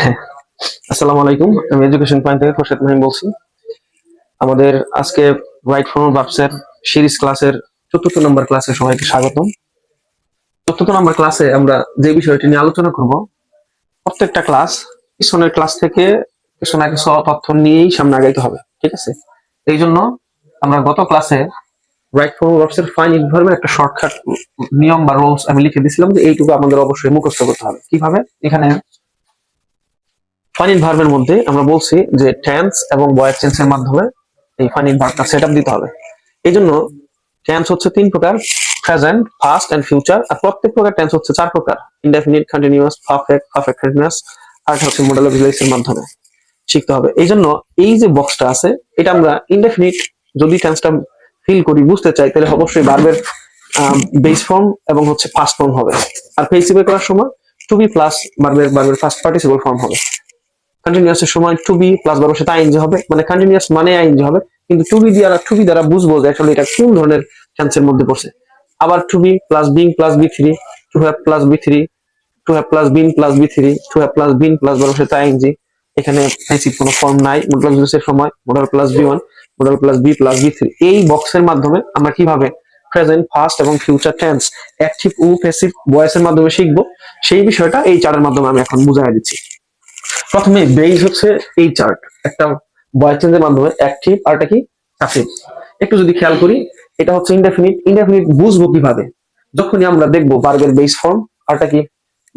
হ্যাঁ, আসসালামু আলাইকুম। আমি এডুকেশন পয়েন্ট থেকে খোরশেদ মাহিম বলছি। আমাদের আজকে রাইট ফর্ম ভার্বসের সিরিজ ক্লাসের ৪র্থ নম্বর ক্লাসে সবাইকে স্বাগতম। ৪র্থ নম্বর ক্লাসে আমরা যে বিষয়টি নিয়ে আলোচনা করব, প্রত্যেকটা ক্লাস পিছনের ক্লাস থেকে কিছু না কিছু তথ্য নিয়েই সামনে আগাইতে হবে, ঠিক আছে? এই জন্য আমরা গত ক্লাসে রাইট ফর্ম ভার্বসের ফাইনাইট ভার্বের একটা শর্টকাট নিয়ম বা রুলস আমি লিখে দিয়েছিলাম যে এইটুকু আমাদের অবশ্যই মুখস্থ করতে হবে। কিভাবে? এখানে ফাইনাইট ভার্বের মধ্যে আমরা বলছি যে টেন্স এবং ভয়েস টেন্সের মাধ্যমে এই ফাইনাইট ভার্বটা সেটআপ দিতে হবে। এই জন্য টেন্স হচ্ছে 3 প্রকার: প্রেজেন্ট, পাস্ট এন্ড ফিউচার। আর প্রত্যেক প্রকার টেন্স হচ্ছে 4 প্রকার: indefinite, continuous, perfect, perfect continuous, আর হচ্ছে মডেল অফ এর মাধ্যমে শিখতে হবে। এই জন্য এই যে বক্সটা আছে, এটা আমরা ইনডেফিনিট যদি টেন্সটা ফিল করি, বুঝতে চাই, তাহলে অবশ্যই ভার্বের বেস ফর্ম এবং হচ্ছে পাস্ট ফর্ম হবে। আর পেসিভে করার সময় টু বি প্লাস ভার্বের ফার্স্ট পার্টিসিপল ফর্ম হবে। কন্টিনিউয়াস এর সময় টু বি প্লাস ভার্বের সাথে আইএনজি হবে, মানে কন্টিনিউয়াস মানে আইএনজি হবে, কিন্তু টু বি দ্বারা বুঝবো যে আসলে এটা কোন ধরনের টেন্সের মধ্যে পড়ছে। আবার to be plus being plus V three, to have plus V three, to have plus been plus V three, to have plus been plus ভার্বের সাথে আইএনজি। এখানে বেসিক কোনো ফর্ম নাই। মডেল এর সময় modal plus V one, modal plus be plus V three. এই বক্সের মাধ্যমে আমরা কিভাবে প্রেজেন্ট, পাস্ট এবং ফিউচার টেন্স, অ্যাকটিভ ও প্যাসিভ ভয়েসের মাধ্যমে শিখবো, সেই বিষয়টা এই চার্টের মাধ্যমে আমি এখন বুঝাই দিচ্ছি। প্রথমে বেস হচ্ছে এই চার্ট, একটা ভয়েস চেঞ্জের মাধ্যমে অ্যাকটিভ আর এটা কি প্যাসিভ। একটু যদি খেয়াল করি, এটা হচ্ছে ইনডেফিনিট। ইনডেফিনিট বুঝবো কিভাবে? যখনই আমরা দেখবো ভার্বের বেস ফর্ম আর এটা কি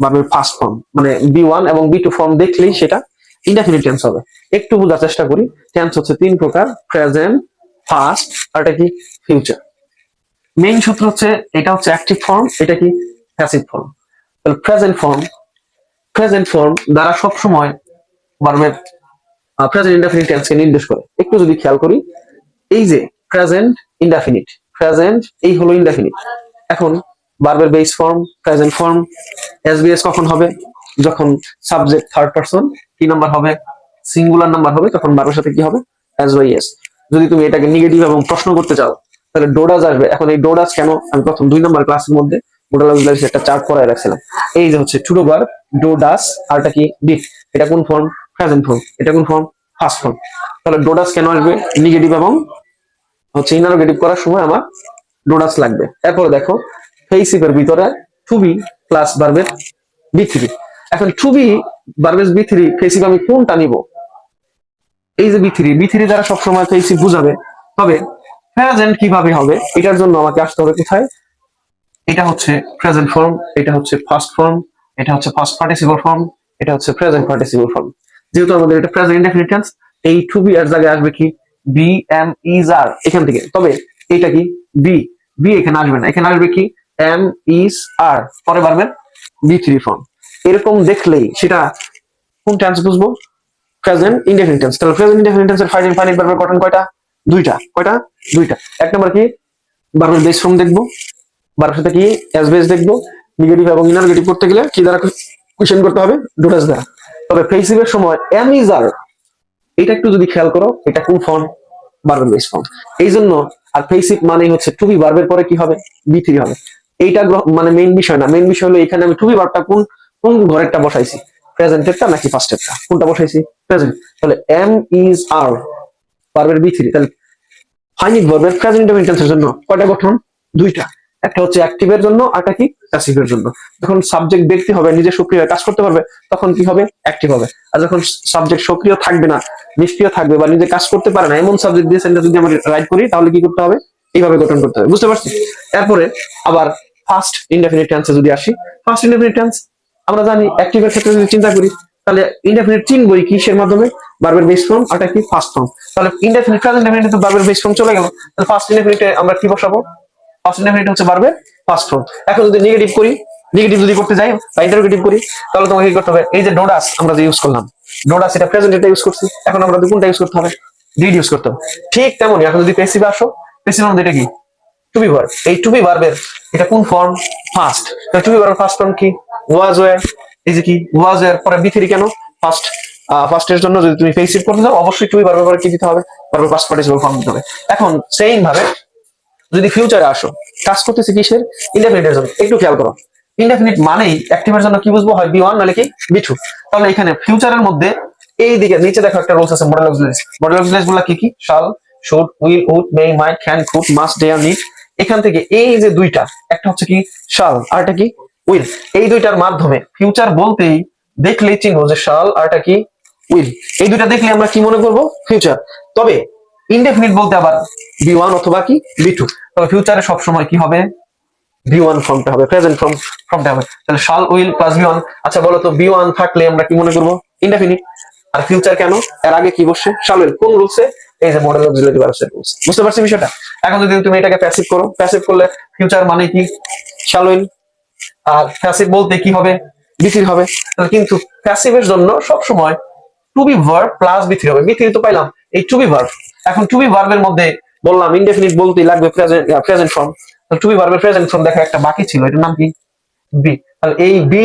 ভার্বের ফার্স্ট ফর্ম, মানে বি ওয়ান এবং বি টু ফর্ম দেখলেই সেটা ইনডেফিনিট টেন্স হবে। একটু বোঝার চেষ্টা করি। টেন্স হচ্ছে 3 প্রকার: প্রেজেন্ট, পাস্ট আর এটা কি ফিউচার। মেইন সূত্র হচ্ছে এটা হচ্ছে অ্যাকটিভ ফর্ম, এটা কি প্যাসিভ ফর্ম। প্রেজেন্ট ফর্ম দ্বারা সবসময় ভার্বের প্রেজেন্ট ইনডেফিনিট টেন্সকে নির্দেশ করে। একটু যদি খেয়াল করি, এই যে প্রেজেন্ট ইনডেফিনিট, প্রেজেন্ট এই হলো ইনডেফিনিট। এখন ভার্বের বেস ফর্ম প্রেজেন্ট ফর্ম এসবিএস কখন হবে? যখন সাবজেক্ট থার্ড পারসন কি নাম্বার হবে, সিঙ্গুলার নাম্বার হবে, তখন ভার্বের সাথে কি হবে? S by S. যদি তুমি এটাকে নেগেটিভ এবং প্রশ্ন করতে চাও, তাহলে ডোডাস আসবে। এখন এই ডোডাস কেন? আমি প্রথম 2 নম্বর ক্লাসের মধ্যে মোডাল অক্সিলারি একটা চার্ট করায় রাখছিলাম। এই যে হচ্ছে টু ভার্ব ডোডাস আর এটা কি ডিড। এটা কোন ফর্ম? Present form. এটা কোন ফর্ম? First form. তাহলে ডোডাস কেন আসবে? নেগেটিভ এবং হচ্ছে ইনারোগেটিভ করার সময় আমার ডোডাস লাগবে। এরপরে দেখো ফেসিভের ভিতরে টু বি প্লাস ভার্বের বি থ্রি। এখন টু বি ভার্বের বি থ্রি, ফেসিভ আমি কোনটা নিব? এই যে বি থ্রি দ্বারা সবসময় ফেসিভ বুঝাবে। তবে প্রেজেন্ট কিভাবে হবে? এটার জন্য আমাকে আসতে হবে কোথায়? এটা হচ্ছে প্রেজেন্ট ফর্ম, এটা হচ্ছে ফার্স্ট ফর্ম, এটা হচ্ছে ফার্স্ট পার্টিসিপল ফর্ম, এটা হচ্ছে প্রেজেন্ট পার্টিসিপল ফর্ম। যেহেতু আমাদের এটা প্রেজেন্ট ইনডেফিনিট টেন্স, এই টু বি এর জায়গায় আসবে কি বি এম ইজ আর এখান থেকে। তবে এটা কি বি, বি এখানে আসবে না, এখানে আসবে কি এম ইজ আর, পরে পারবেন বি থ্রি ফর্ম। এরকম দেখলেই সেটা কোন টেন্স বুঝবো? Present indefinite tense. তাহলে প্রেজেন্ট ইনডেফিনিট টেন্সের ফাইনাইট ভার্বের গঠন কয়টা? দুইটা। কয়টা? দুইটা। এক নম্বর কি ভার্বের বেস ফর্ম দেখবো, ভার্বের সাথে কি এস বেস দেখবো। নেগেটিভ এবং ইনারগেটিভ করতে গেলে কি দ্বারা কোয়েশ্চেন করতে হবে? ডোডাস দ্বারা। তবে ফেসিভের সময় এম ইজ আর, এটা একটু যদি খেয়াল করো, এটা কোন ফর্ম? ভার্বের বেস ফর্ম। এই জন্য আর ফেসিভ মানে হচ্ছে টু বি ভার্বের পরে কি হবে? বি থ্রি হবে। এইটা মানে মেইন বিষয় না। মেইন বিষয় হলো এখানে আমি টু বি ভার্বটা কোন কোন ঘরেরটা বসাইছি, প্রেজেন্টেরটা নাকি পাস্টেরটা, কোনটা বসাইছি? প্রেজেন্ট। তাহলে এম ইজ আর ভার্বের বি থ্রি। তাহলে ফাইনাইট ভার্বের প্রেজেন্ট টেন্সের জন্য কয়টা গঠন? দুইটা। একটা হচ্ছে অ্যাক্টিভের জন্য, আরটা কি প্যাসিভের জন্য। যখন সাবজেক্ট ব্যক্তি হবে, নিজে সক্রিয় কাজ করতে পারবে, তখন কি হবে? অ্যাক্টিভ হবে। আর যখন সাবজেক্ট সক্রিয় থাকবে না, নিষ্ক্রিয় থাকবে বা নিজে কাজ করতে পারে না, এমন সাবজেক্ট দিয়ে সেন্টেন্স যদি আমরা রাইট করি, তাহলে কি করতে হবে? এইভাবে গঠন করতে হবে। বুঝতে পারছি? এরপরে আবার ফার্স্ট ইনডেফিনিট টেন্সে যদি আসি, ফার্স্ট ইনডেফিনিট টেন্স আমরা জানি অ্যাক্টিভের ক্ষেত্রে যদি চিন্তা করি, তাহলে ইনডেফিনিট চিনবই কিসের মাধ্যমে? ভার্বের বেস ফর্ম আর কি ফার্স্ট ফর্ম। তাহলে ইনডেফিনিট প্রেজেন্ট ইনডেফিনিট তো ভার্বের বেস ফর্ম চলে গেল। তাহলে ফার্স্ট ইনডেফিনিটে আমরা কি বসাবো? ফার্স্ট ইনডেফিনিট হচ্ছে ভার্বের ফার্স্ট ফর্ম। এখন যদি নেগেটিভ করি, নেগেটিভ যদি করতে যাই বা ইন্টারোগেটিভ করি, তাহলে তোমাকে কি করতে হবে? এই যে ডোডাস আমরা যে ইউজ করলাম, ডোডাস এটা প্রেজেন্ট এটা ইউজ করছি, এখন আমরা কোনটা ইউজ করতে হবে? ডিড ইউজ করতে হবে। ঠিক তেমনই এখন যদি প্যাসিভে আসো, প্যাসিভ মধ্যে এটা কি টু বি ভার্ব। এই টু বি ভার্বের এটা কোন ফর্ম? ফার্স্ট। টু বি ভার্বের ফার্স্ট ফর্ম কি? ওয়াজ ওয়্যার। এই যে কি ওয়াজ ওয়্যার পরে বি থ্রি কেন? ফার্স্ট। ফার্স্টের জন্য যদি তুমি প্যাসিভ করতে চাও, অবশ্যই টু বি ভার্বের পরে কি দিতে হবে? ভার্বের পাস্ট পার্টিসিপল ফর্ম দিতে হবে। এখন সেইম ভাবে যদি ফিউচারে আসো, কাজ করতেছে কিসের? ইনডেফিনিটের জন্য। একটু খেয়াল করো, ইনডেফিনিট মানেই অ্যাক্টিভের জন্য কি বুঝবো, হয় বি1 নাহলে কি বি2। তাহলে এখানে ফিউচারের মধ্যে এই দিকে নিচে দেখো একটা রুলস আছে মডেল অক্সিলারিজ। মডেল অক্সিলারিজ গুলো কি কি, shall, should, will, would, may, might, can, could, must, dare, need. এখান থেকে এই যে দুইটা, একটা হচ্ছে কি শাল আর একটা কি উইল, এই দুইটার মাধ্যমে ফিউচার বলতেই দেখলেই চিনবো যে শাল আর একটা কি উইল। এই দুইটা দেখলে আমরা কি মনে করবো, ফিউচার। তবে ইনডেফিনিট বলতে আবার বি1 অথবা কি বি2। তবে ফিউচারে সবসময় কি হবে, বি1 ফর্মটা হবে, প্রেজেন্ট ফর্মটা হবে। তাহলে শাল উইল প্লাস বি1। আচ্ছা বলো তো বি1 থাকলে আমরা কি মনে করবো, ইনডেফিনিট। আর ফিউচার কেন, এর আগে কি বসছে, শাল উইল। কোন রুলসে, এই যে মডেল অক্সিলারি ভার্বসের রুলস। বুঝতে পারছি বিষয়টা? এখন যদি তুমি এটাকে প্যাসিভ করো, প্যাসিভ করলে ফিউচার মানে কি শাল উইল, আর প্যাসিভ বলতে কি হবে, বি3 হবে। তাহলে কিন্তু প্যাসিভের জন্য সবসময় টু বি ভার্ব প্লাস বি3 হবে। বি3 তো পাইলাম, এই টু বি ভার্ব। এখন টু বি ভার্বের মধ্যে বললাম ইনডেফিনিট বলতেই লাগবে প্রেজেন্ট ফর্ম। টু বি ভার্বের প্রেজেন্ট ফর্ম দেখা একটা বাকি ছিল, এটার নাম কি বি। তাহলে এই বি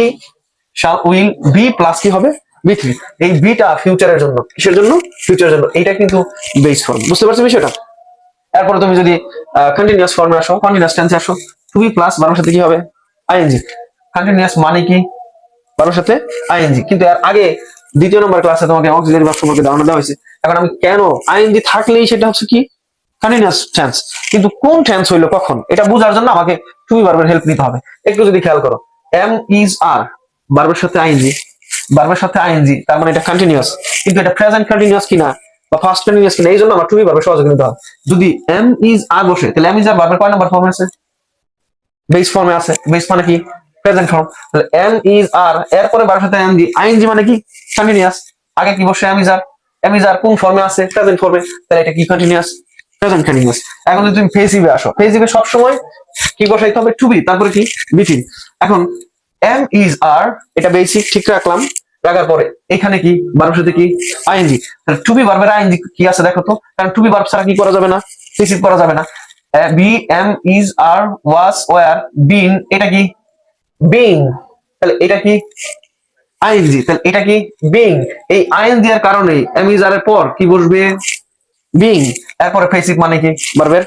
শাল উইল বি প্লাস কি হবে বি3। এই বিটা ফিউচারের জন্য, কিসের জন্য, ফিউচারের জন্য। এইটা কিন্তু বেস ফর্ম। বুঝতে পারছো বিষয়টা? এরপরে তুমি যদি কন্টিনিউয়াস ফর্মে আসো, কন্টিনিউয়াস টেন্সে আসো, টু বি প্লাস ভার্বের সাথে কি হবে, আইএনজি। কন্টিনিউয়াস মানে কি, ভার্বের সাথে আইএনজি। কিন্তু এর আগে দ্বিতীয় নম্বর ক্লাসে তোমাকে অক্সিলারি ভার্ব সম্পর্কে ধারণা দেওয়া হয়েছে। এখন আমি কেন আইএনজি থাকলেই সেটা হচ্ছে কি কন্টিনিউয়াস টেন্স, কিন্তু কোন টেন্স হইলো কখন, এটা বোঝার জন্য আমাকে টু বি ভার্বের হেল্প নিতে হবে। একটু যদি খেয়াল করো, এম ইজ আর ভার্বের সাথে আইএনজি, ভার্বের সাথে আইএনজি, তার মানে এটা কন্টিনিউয়াস। কিন্তু এটা প্রেজেন্ট কন্টিনিউয়াস কিনা বা ফার্স্ট কন্টিনিউয়াস কিনা, এই জন্য আমার টু বি ভার্বের সহযোগিতা নিতে হবে। যদি এম ইজ আর বসে, তাহলে এম ইজ আর ভার্বের কয় নাম্বার ফর্মে আছে, বেস ফর্মে আছে। বেস মানে কি প্রেজেন্ট ফর্ম। তাহলে এম ইজ আর, এরপরে ভার্বের সাথে আইএনজি, আইএনজি মানে কি কন্টিনিউয়াস। আগে কি বসে am is are, am is are কোন ফর্মে আছে, প্রেজেন্ট ফর্মে। তাহলে এটা কি কন্টিনিউয়াস, প্রেজেন্ট কন্টিনিউয়াস। এখন যদি তুমি ফেসিভে আসো, ফেসিভে সবসময় কি বসাইতে হবে, টু বি, তারপরে কি বিথিন। এখন এম ইজ আর, এটা বেসিক ঠিক রাখলাম, রাখার পরে এখানে কি ভার্বের সাথে কি আইএনজি। তাহলে টু বি ভার্বের আইএনজি কি আছে দেখো তো, কারণ টু বি ভার্ব ছাড়া কি করা যাবে না, ফেসিভ করা যাবে না। Be am is are was were been, এটা কি বিং। তাহলে এটা কি আইএনজি, তাহলে এটা কি বিং। এই আইএনজি এর কারণে এম ইজ আর এর পর কি বসবে, বিং। এরপরে ফেসিভ মানে কি ভার্বের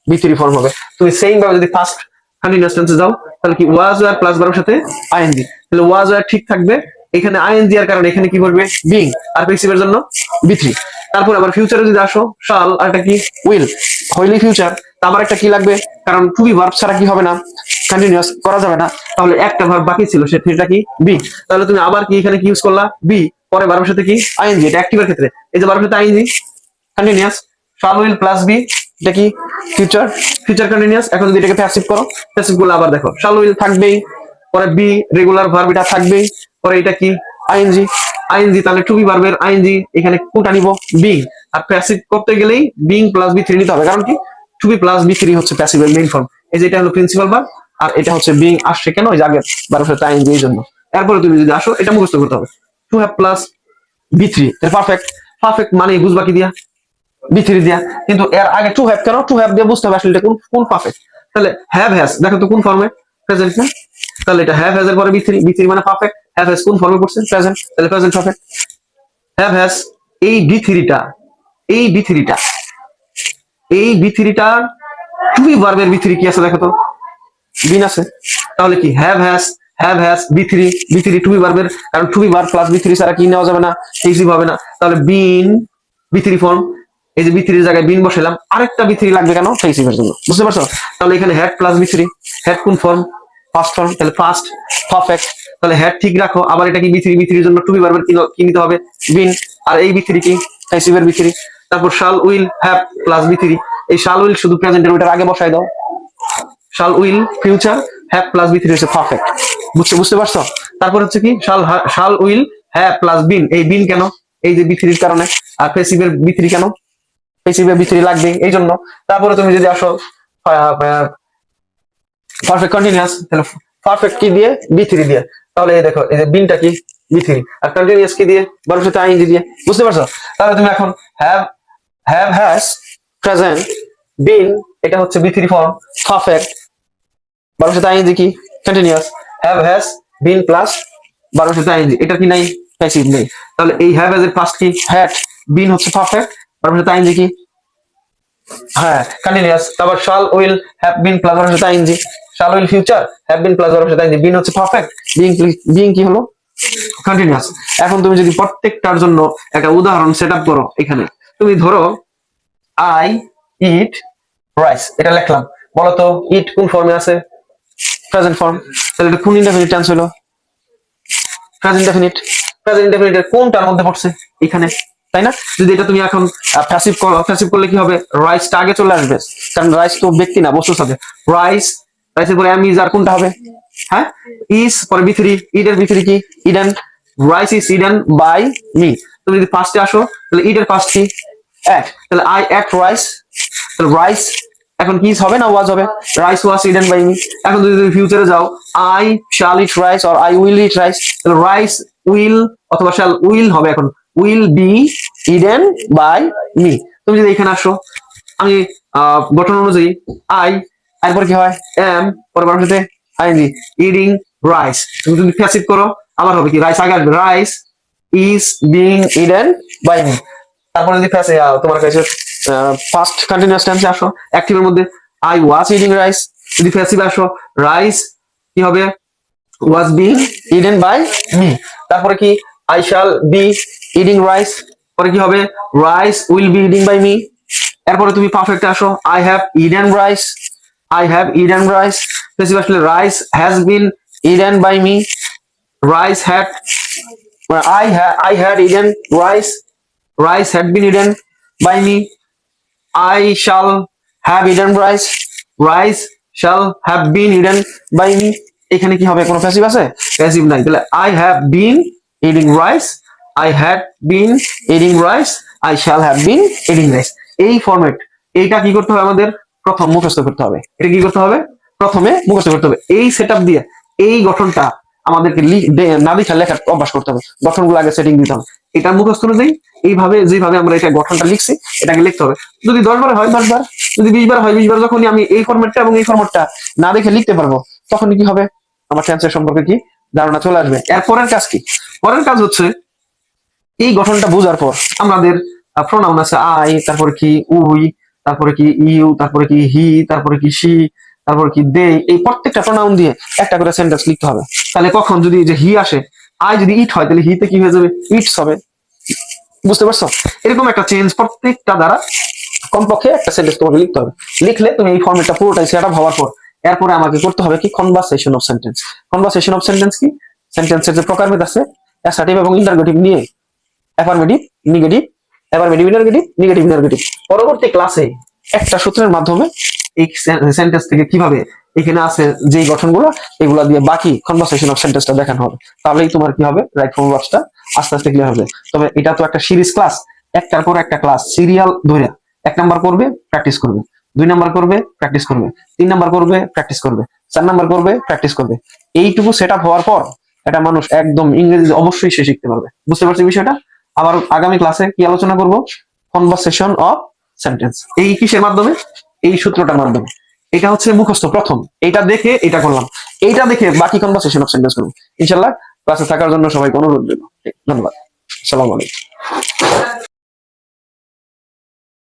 বি3 ফর্ম হবে। তুমি সেম ভাবে যদি ফার্স্ট কন্টিনিউয়াস টেন্সে যাও, তাহলে কি ওয়াজ ওয়ার প্লাস ভার্বের সাথে আইএনজি, তাহলে ওয়াজ ওয়ার ঠিক থাকবে। এখানে আইএনজি এর কারণে এখানে কি করবে বিং, আর ফেসিভের জন্য বি3। তারপর আবার ফিউচারে যদি আসো, শাল আর একটা কি উইল, হইলি ফিউচার। আবার একটা কি লাগবে, কারণ টু বি ভার্ব ছাড়া কি হবে না, কন্টিনিউয়াস করা যাবে না। তাহলে একটা ভার্ব বাকি ছিল, সেটা কি বি। তাহলে তুমি আবার কি এখানে কি ইউজ করলা, বি, পরে ভার্বের সাথে কি আইএনজি। এটা অ্যাক্টিভের ক্ষেত্রে, এই যে ভার্বের সাথে আইএনজি কন্টিনিউয়াস, শাল উইল প্লাস বি, এটা কি ফিউচার, ফিউচার কন্টিনিউয়াস। এখন যদি এটাকে প্যাসিভ করো, প্যাসিভ গুলো আবার দেখো, শাল উইল থাকবেই, পরে বি রেগুলার ভার্ব এটা থাকবেই, পরে এটা কি আইএনজি, আইএনজি। তাহলে টু বি ভার্বের আইএনজি এখানে কোনটা নিব, বিং। আর প্যাসিভ করতে গেলেই বিং প্লাস বি3 নিতে হবে, কারণ কি টু বি প্লাস বি3 হচ্ছে প্যাসিভের মেইন ফর্ম। এই যে এটা হলো প্রিন্সিপাল ভার্ব, আর এটা হচ্ছে বিং আসছে কেন, ওই যে আগের ভার্বের সাথে আইএনজি, এই জন্য। এরপরে তুমি যদি আসো, এটা মুখস্থ করতে হবে, টু হ্যাভ প্লাস বি3, পারফেক্ট। পারফেক্ট মানে বুঝবা কি দিয়া, বি3 দিয়া। কিন্তু এর আগে টু হ্যাভ কেন, টু হ্যাভ দিয়ে বুঝতে হবে আসলে এটা কোন কোন পারফেক্ট। তাহলে হ্যাভ হ্যাজ দেখো তো কোন ফর্মে, প্রেজেন্ট না। তাহলে এটা হ্যাভ হ্যাজ এর পরে বি3, বি3 মানে পারফেক্ট। হ্যাভ হ্যাজ কোন ফর্মে পড়ছে, প্রেজেন্ট, তাহলে প্রেজেন্ট পারফেক্ট। হ্যাভ হ্যাজ, এই বি3টা, এই বি3টা, এই বি3টা টু বি ভার্বের বি3 কি আছে দেখো তো, বিন আছে। তাহলে কি হ্যাভ হ্যাজ বি3, বি3 টু বি ভার্বের, কারণ টু বি ভার্ব প্লাস বি3 ছাড়া কি নেওয়া যাবে না, ফেসিভ হবে না। তাহলে বিন বি3 ফর্ম, এই যে বি3 এর জায়গায় বিন বসাইলাম, আরেকটা বি3 লাগবে কেন, ফেসিভের জন্য। বুঝতে পারছো? তাহলে এখানে হ্যাড প্লাস বি3, হ্যাড কোন ফর্ম, ফার্স্ট ফর্ম, তাহলে ফার্স্ট পারফেক্ট। তাহলে হ্যাড ঠিক রাখো, আবার এটা কি বি3, বি3 এর জন্য টু বি ভার্বের কি নিতে হবে, বিন। আর এই বি3 কি ফেসিভের বি3। তারপর শাল উইল হ্যাভ প্লাস বি3, এই শাল উইল শুধু প্রেজেন্টের ওইটার আগে বসাই দাও, শাল উইল ফিউচার, হ্যাভ প্লাস বি3 হচ্ছে পারফেক্ট। বুঝতে পারছো? তারপর হচ্ছে কি শাল উইল হ্যাভ প্লাস বিন, এই বিন কেন, এই যে বি3 এর কারণে। আর ফেসিভের বি3 কেন, ফেসিভের বি3 লাগবে এই জন্য। তারপরে তুমি যদি আসো পারফেক্ট কন্টিনিউয়াস, তাহলে পারফেক্ট কি দিয়ে, বি3 দিয়ে। তাহলে এই দেখো, এই যে বিনটা কি বি3, আর কন্টিনিউয়াস কি দিয়ে, ভার্বের সাথে আইএনজি দিয়ে। বুঝতে পারছো? তাহলে তুমি এখন হ্যাভ হ্যাজ প্রেজেন্ট বিন, এটা হচ্ছে বি3 ফর্ম, পারফেক্ট, ভার্বের সাথে আইএনজি কি continuous. Have has been plus ভার্বের সাথে আইএনজি, এটা কি নাই, প্যাসিভ নেই। তাহলে এই হ্যাভ হ্যাজ এর ফার্স্ট কি হ্যাড, বিন হচ্ছে পারফেক্ট, ভার্বের সাথে আইএনজি কি হ্যাঁ কন্টিনিউয়াস। তারপর শাল উইল হ্যাভ বিন প্লাস ভার্বের সাথে ING, shall will future, have been plus verb সাথে ing, been হচ্ছে পারফেক্ট, being কি হলো কন্টিনিউয়াস। এখন তুমি যদি প্রত্যেকটার জন্য একটা উদাহরণ সেট আপ করো, এখানে তুমি ধরো আই ইট রাইস, এটা লিখলাম, বলো তো ইট কোন ফর্মে আছে? Present form. তাহলে এটা কোন ইনডেফিনিট টেন্স হলো? Present indefinite. প্রেজেন্ট ইনডেফিনিটের কোনটার মধ্যে পড়ছে? এখানে, তাই না? যদি এটা তুমি এখন প্যাসিভ করো, প্যাসিভ করলে কি হবে? রাইসটা আগে চলে আসবে, কারণ রাইস তো ব্যক্তি না, বস্তুর সাথে। রাইস, রাইসের পরে এম ইজ, আর কোনটা হবে? হ্যাঁ, ইজ পরে বি থ্রি, ইড এর বি থ্রি কি? Eaten. Rice is eaten by me. তুমি যদি ফার্স্টে আসো তাহলে ইড এর ফার্স্ট কি? এট। তাহলে আই এট রাইস, তাহলে রাইস এখন কি হবে না ওয়াজ হবে? Rice was eaten by me. এখন যদি তুমি ফিউচারে যাও, I shall eat rice or I will eat rice, তাহলে রাইস উইল অথবা শ্যাল উইল হবে, এখন will be eaten by me. তুমি যদি এখানে আসো, আমি গঠন অনুযায়ী আই, এরপর কি হয়? এম, পরে সাথে আইএনজি, ইডিং রাইস। তুমি যদি প্যাসিভ করো আবার হবে কি? রাইস আগে আসবে, rice is being eaten by me. তারপরে যদি তোমার কাছে ফার্স্ট কন্টিনিউয়াস টেন্সে আসো, অ্যাক্টিভের মধ্যে আই ওয়াজ ইটিং রাইস। যদি প্যাসিভ আসো, রাইস কি হবে? Was being eaten by me. তারপরে কি? I shall be eating rice, পরে কি হবে? Rice will be eating by me. এরপরে তুমি পারফেক্টে আসো, I have eaten rice, I have eaten rice. Passive আসলে rice has been eaten by me, rice had, I had eaten rice, rice had been eaten by me. I shall have eaten rice, rice shall have been eaten by me. এখানে কি হবে? কোনো passive আছে? Passive নাই। তাহলে I have been eating rice, I had been eating rice, I shall have been eating rice। এই format, এইটা কি করতে হবে আমাদের? প্রথম মুখস্থ করতে হবে। এটা কি করতে হবে? প্রথমে মুখস্থ করতে হবে। এই সেটআপ দিয়ে এই গঠনটা আমাদেরকে না লিখে লেখার অভ্যাস করতে হবে। গঠনগুলো আগে সেটিং দিতে হবে। এটা মুখস্থ অনুযায়ী এইভাবে যেভাবে আমরা এটা গঠনটা লিখছি এটাকে লিখতে হবে। যদি 10 বার হয় 10 বার, যদি 20 বার হয় 20 বার, যখনই আমি এই ফরম্যাটটা এবং এই ফরম্যাটটা না দেখে লিখতে পারবো, তখন কি হবে? আমার টেন্সের সম্পর্কে কি ধারণা চলে আসবে। এর পরের কাজ কি? পরের কাজ হচ্ছে এই গঠনটা বোঝার পর আমাদের প্রোনাউন আছে আই, তারপরে কি উই, তারপরে কি ইউ, তারপরে কি হি, তারপরে কি সি, তারপরে কি দে। এই প্রত্যেকটা প্রোনাউন দিয়ে একটা করে সেন্টেন্স লিখতে হবে। তাহলে কখন যদি যে হি আসে, আই যদি ইট হয়, তাহলে হিতে কি হয়ে যাবে? ইটস হবে। বুঝতে পারছো? এরকম একটা চেঞ্জ প্রত্যেকটা দ্বারা কমপক্ষে একটা সেন্টেন্স তোমাকে লিখতে হবে। লিখলে তুমি এই ফর্মেটটা পুরোটাই সেট আপ হওয়ার পর এরপরে আমাকে করতে হবে কি? Conversation of sentence. Conversation of sentence কি? সেন্টেন্সের যে প্রকারভেদ আছে, অ্যাসার্টিভ এবং ইন্টারগেটিভ নিয়ে, affirmative, negative, affirmative, interrogative, negative, interrogative. পরবর্তী ক্লাসে একটা সূত্রের মাধ্যমে এই সেন্টেন্স থেকে কিভাবে এখানে আছে যে গঠনগুলো, এগুলা দিয়ে বাকি কনভারসেশন অফ সেন্টেন্সটা দেখানো হবে। তাহলেই তোমার কি হবে? রাইট ফর্ম ওয়ার্ডসটা আস্তে আস্তে ক্লিয়ার হবে। তবে এটা তো একটা সিরিজ ক্লাস, একটার পর একটা ক্লাস সিরিয়াল ধরে 1 নাম্বার করবে, প্র্যাকটিস করবে, 2 নাম্বার করবে, প্র্যাকটিস করবে, 3 নাম্বার করবে, প্র্যাকটিস করবে, 4 নাম্বার করবে, প্র্যাকটিস করবে। এইটুকু সেট আপ হওয়ার পর এটা মানুষ একদম ইংরেজি অবশ্যই সে শিখতে পারবে। বুঝতে পারছি বিষয়টা? আবার আগামী ক্লাসে কি আলোচনা করব? Conversation of sentence. এই কিসের মাধ্যমে? এই সূত্রটার মাধ্যমে। এটা হচ্ছে মুখস্থ প্রথম, এটা দেখে এটা করলাম, এইটা দেখে বাকি কনভারসেশন অফ সেন্টেন্স করব। ইনশাআল্লাহ ক্লাসে থাকার জন্য সবাইকে অনুরোধ রইল। ধন্যবাদ। আসসালামু আলাইকুম।